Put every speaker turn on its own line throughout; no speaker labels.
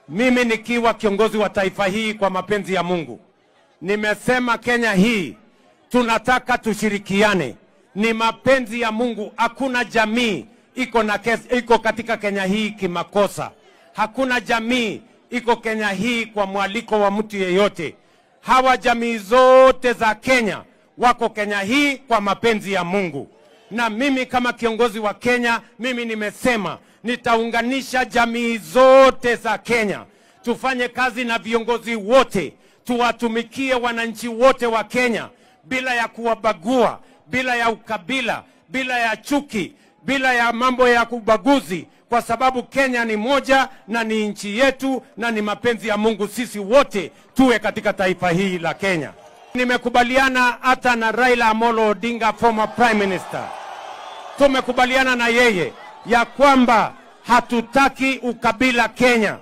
Mimi nikiwa kiongozi wa taifa hii kwa mapenzi ya Mungu, nimesema Kenya hii tunataka tushirikiane. Ni mapenzi ya Mungu. Hakuna jamii iko katika Kenya hii kimakosa. Hakuna jamii iko Kenya hii kwa mwaliko wa mtu yeyote. Hawa jamii zote za Kenya wako Kenya hii kwa mapenzi ya Mungu. Na mimi kama kiongozi wa Kenya, mimi nimesema nitaunganisha jamii zote za Kenya. Tufanye kazi na viongozi wote, tuwatumikie wananchi wote wa Kenya bila ya kuwabagua, bila ya ukabila, bila ya chuki, bila ya mambo ya kubaguzi, kwa sababu Kenya ni moja na ni nchi yetu na ni mapenzi ya Mungu sisi wote tuwe katika taifa hili la Kenya. Nimekubaliana hata na Raila Amolo Odinga, former prime minister. Tumekubaliana na yeye ya kwamba hatutaki ukabila Kenya.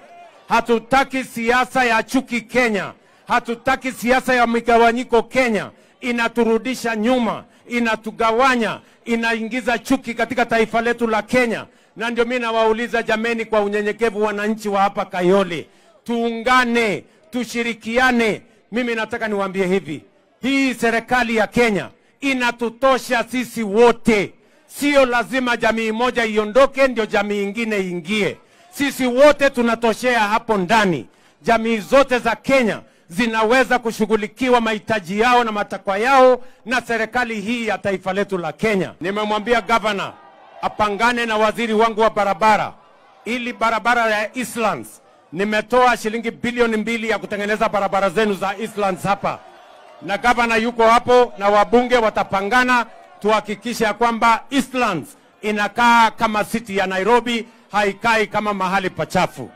Hatutaki siasa ya chuki Kenya. Hatutaki siasa ya migawanyiko Kenya. Inaturudisha nyuma, inatugawanya, inaingiza chuki katika taifa letu la Kenya. Na ndio mimi nawauliza jameni, kwa unyenyekevu, wananchi wa hapa Kayole, tuungane, tushirikiane. Mimi nataka niwaambie hivi, hii serikali ya Kenya inatutosha sisi wote. Sio lazima jamii moja iondoke ndio jamii ingine ingie. Sisi wote tunatoshea hapo ndani. Jamii zote za Kenya zinaweza kushughulikiwa mahitaji yao na matakwa yao na serikali hii ya taifa letu la Kenya. Nimemwambia governor apangane na waziri wangu wa barabara ili barabara ya Eastlands, nimetoa shilingi bilioni 2 ya kutengeneza barabara zenu za Eastlands hapa. Na governor yuko hapo na wabunge watapangana tuhakikisha kwamba Eastlands inakaa kama city ya Nairobi, haikai kama mahali pachafu.